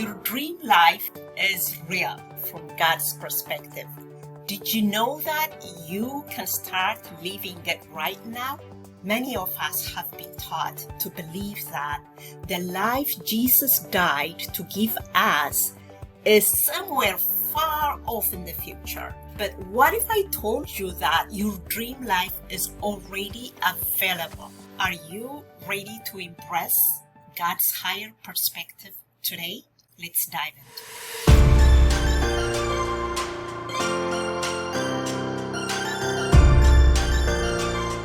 Your dream life is real from God's perspective. Did you know that you can start living it right now? Many of us have been taught to believe that the life Jesus died to give us is somewhere far off in the future. But what if I told you that your dream life is already available? Are you ready to embrace God's higher perspective today? Let's dive into it.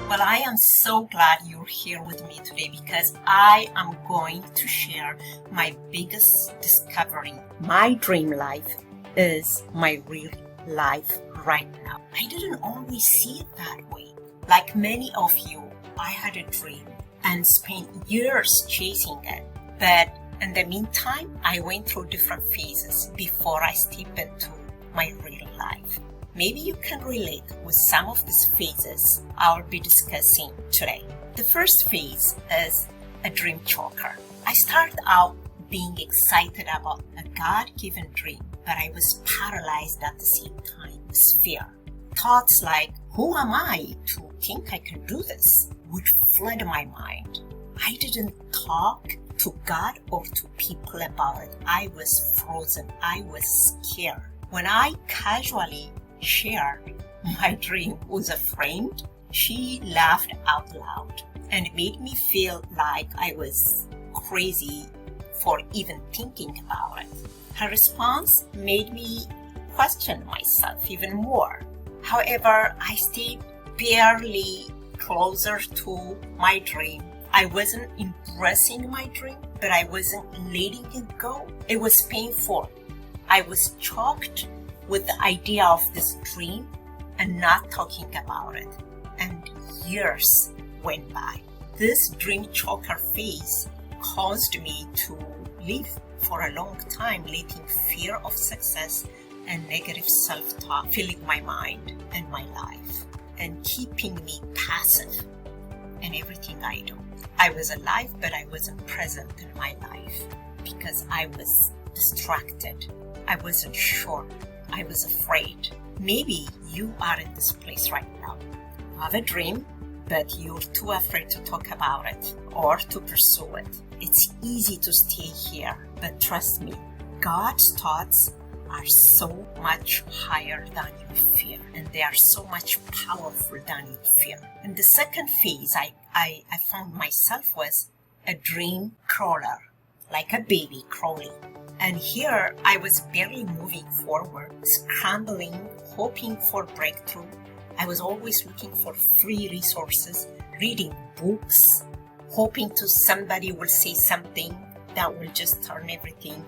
Well, I am so glad you're here with me today because I am going to share my biggest discovery. My dream life is my real life right now. I didn't always see it that way. Like many of you, I had a dream and spent years chasing it. But in the meantime, I went through different phases before I stepped into my real life. Maybe you can relate with some of these phases I'll be discussing today. The first phase is a dream choker. I started out being excited about a God-given dream, but I was paralyzed at the same time with fear. Thoughts like, who am I to think I can do this, would flood my mind. I didn't talk to God or to people about it. I was frozen. I was scared. When I casually shared my dream with a friend, she laughed out loud and made me feel like I was crazy for even thinking about it. Her response made me question myself even more. However, I stayed barely closer to my dream. I wasn't embracing my dream, but I wasn't letting it go. It was painful. I was choked with the idea of this dream and not talking about it. And years went by. This dream choker phase caused me to live for a long time, letting fear of success and negative self-talk filling my mind and my life and keeping me passive in everything I do. I was alive, but I wasn't present in my life because I was distracted. I wasn't sure. I was afraid. Maybe you are in this place right now. You have a dream, but you're too afraid to talk about it or to pursue it. It's easy to stay here, but trust me, God's thoughts are so much higher than your fear, and they are so much powerful than your fear. And the second phase I found myself was a dream crawler, like a baby crawling. And here I was barely moving forward, scrambling, hoping for breakthrough. I was always looking for free resources, reading books, hoping to somebody will say something that will just turn everything,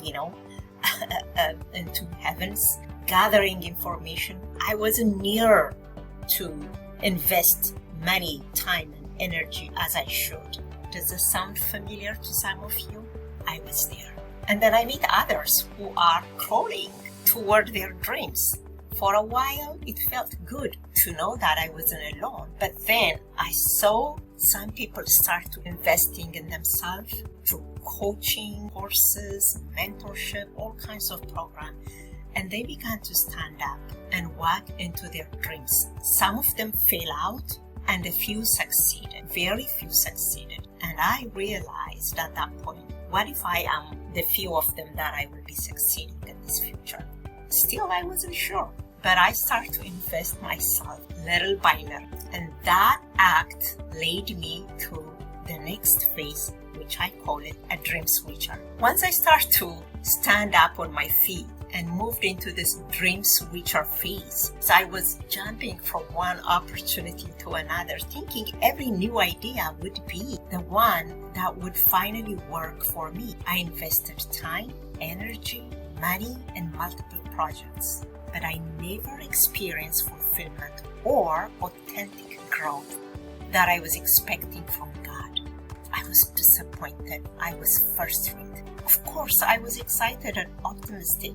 into heavens, gathering information. I wasn't near to invest money, time, and energy as I should. Does this sound familiar to some of you? I was there. And then I meet others who are crawling toward their dreams. For a while, it felt good to know that I wasn't alone. But then I saw some people start to investing in themselves through coaching, courses, mentorship, all kinds of programs. And they began to stand up and walk into their dreams. Some of them fell out and a few succeeded. Very few succeeded. And I realized at that point, what if I am the few of them that I will be succeeding in this future? Still, I wasn't sure. But I started to invest myself little by little. And that act led me to the next phase, which I call it a dream switcher. Once I started to stand up on my feet and moved into this dream switcher phase, so I was jumping from one opportunity to another, thinking every new idea would be the one that would finally work for me. I invested time, energy, money in multiple projects, but I never experienced fulfillment or authentic growth that I was expecting from God. I was disappointed. I was frustrated. Of course, I was excited and optimistic,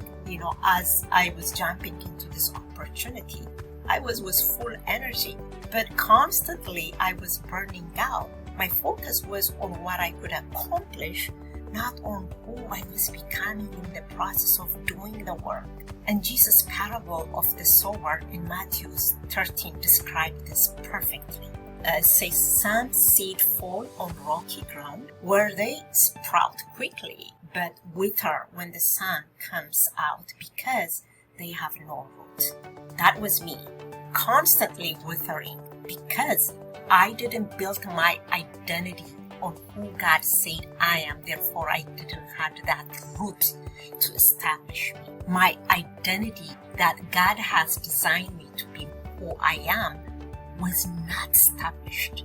as I was jumping into this opportunity. I was with full energy, but constantly I was burning out. My focus was on what I could accomplish not on who I was becoming in the process of doing the work. And Jesus' parable of the sower in Matthew 13 described this perfectly. Says some seed fall on rocky ground where they sprout quickly but wither when the sun comes out because they have no root. That was me, constantly withering because I didn't build my identity on who God said I am. Therefore, I didn't have that root to establish me. My identity that God has designed me to be who I am was not established.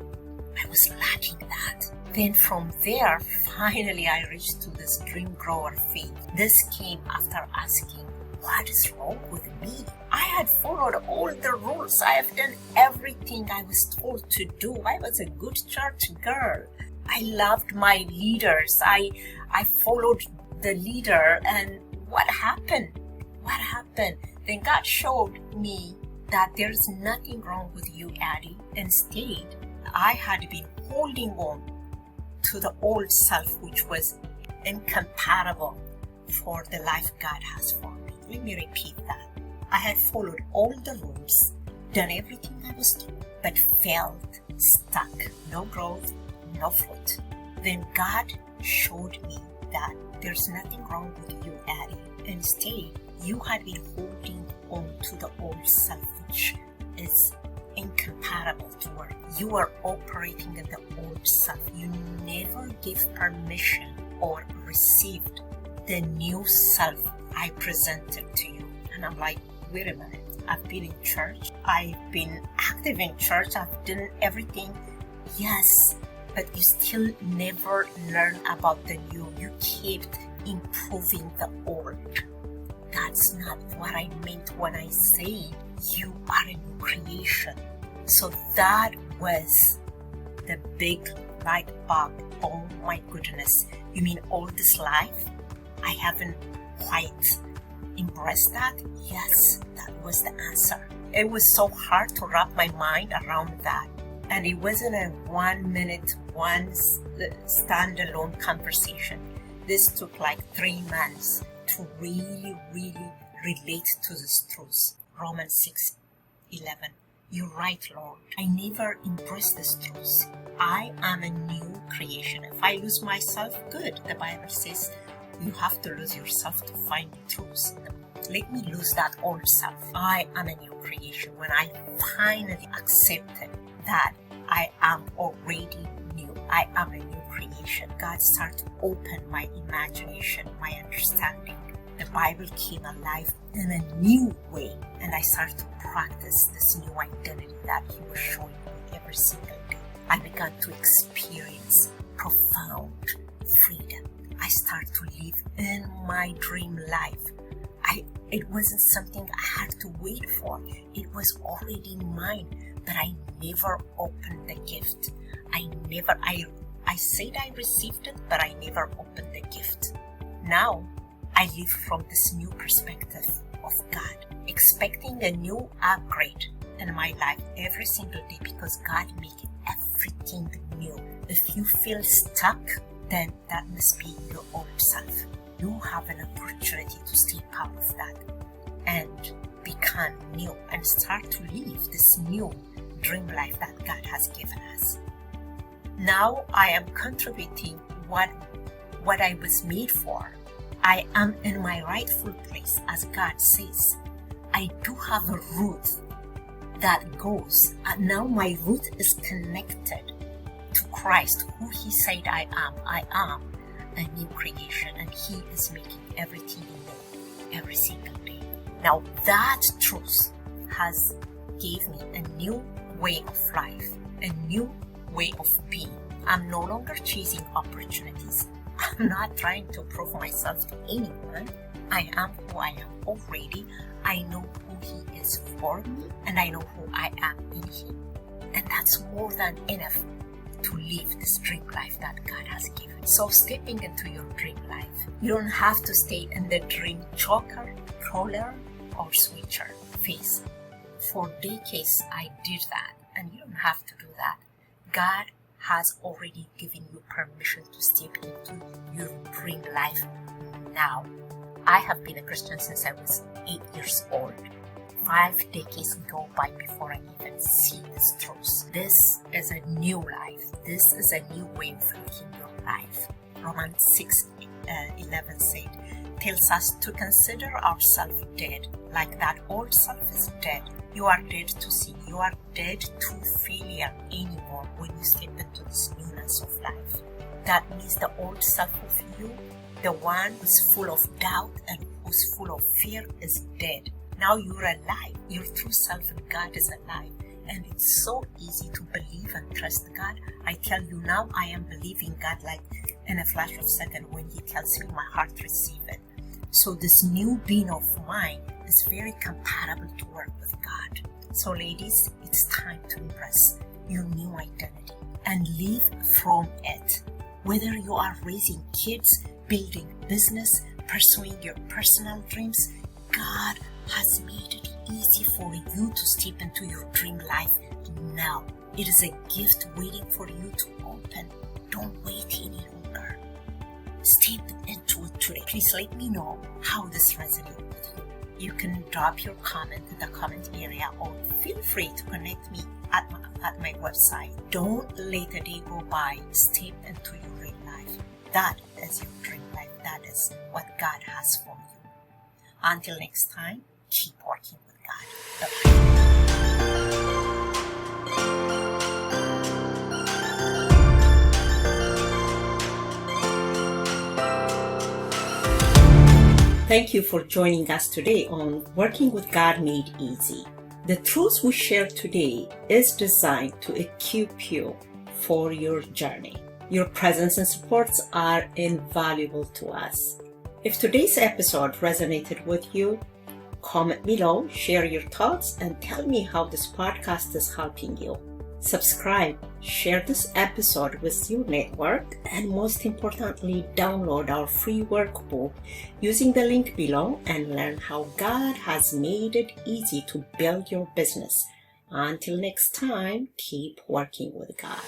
I was lacking that. Then from there, finally I reached to this dream grower faith. This came after asking, what is wrong with me? I had followed all the rules. I have done everything I was told to do. I was a good church girl. I loved my leaders. I followed the leader. And what happened? What happened? Then God showed me that there's nothing wrong with you, Addie. Instead, I had been holding on to the old self, which was incompatible for the life God has for me. Let me repeat that. I had followed all the rules, done everything I was told, but failed, stuck, no growth, no fruit. Then God showed me that there's nothing wrong with you, Addie. Instead, you had been holding on to the old self, which is incompatible to work. You are operating in the old self. You never gave permission or received the new self I presented to you. And I'm like, wait a minute. I've been in church. I've been active in church. I've done everything. Yes, but you still never learn about the new. You kept improving the old. That's not what I meant when I said you are a new creation. So that was the big light bulb. Oh my goodness. You mean all this life I haven't quite embraced that? Yes, that was the answer. It was so hard to wrap my mind around that. And it wasn't a 1 minute, one standalone conversation. This took like 3 months to really relate to this truth. Romans 6:11. You're right, Lord. I never embraced this truth. I am a new creation. If I lose myself, good. The Bible says you have to lose yourself to find the truth. Let me lose that old self. I am a new creation. When I finally accepted that I am already new, I am a new creation, God started to open my imagination, my understanding. The Bible came alive in a new way, and I started to practice this new identity that He was showing me every single day. I began to experience profound freedom. I started to live in my dream life. It wasn't something I had to wait for. It was already mine, but I never opened the gift. I said I received it, but I never opened the gift. Now, I live from this new perspective of God, expecting a new upgrade in my life every single day because God makes everything new. If you feel stuck, then that must be your old self. You have an opportunity to step out of that and become new and start to live this new dream life that God has given us. Now I am contributing what I was made for. I am in my rightful place, as God says. I do have a root that goes, and now my root is connected to Christ, who He said I am. I am a new creation, and He is making everything new every single day. Now that truth has given me a new way of life, a new way of being. I'm no longer chasing opportunities. I'm not trying to prove myself to anyone. I am who I am already. I know who He is for me, and I know who I am in Him. And that's more than enough to live this dream life that God has given. So stepping into your dream life, you don't have to stay in the dream choker, crawler, or switcher phase. For decades I did that, and you don't have to do that. God has already given you permission to step into your dream life now. I have been a Christian since I was 8 years old. 5 decades go by before I even see this truth. This is a new life. This is a new way of living your life. Romans 6:11 tells us to consider ourselves dead, like that old self is dead. You are dead to sin. You are dead to failure anymore when you step into this newness of life. That means the old self of you, the one who's full of doubt and who's full of fear, is dead. Now you're alive. Your true self in God is alive. And it's so easy to believe and trust God. I tell you now, I am believing God like in a flash of a second when He tells me my heart receive it. So this new being of mine is very compatible to work with God. So ladies, it's time to embrace your new identity and live from it. Whether you are raising kids, building business, pursuing your personal dreams, God has made it easy for you to step into your dream life now. It is a gift waiting for you to open. Don't wait any longer. Step into it today. Please let me know how this resonated with you. You can drop your comment in the comment area or feel free to connect me at my website. Don't let a day go by. Step into your real life. That is your dream life. That is what God has for you. Until next time, keep working with God. Thank you for joining us today on Working with God Made Easy. The truth we share today is designed to equip you for your journey. Your presence and supports are invaluable to us. If today's episode resonated with you, comment below, share your thoughts, and tell me how this podcast is helping you. Subscribe, share this episode with your network, and most importantly, download our free workbook using the link below and learn how God has made it easy to build your business. Until next time, keep working with God.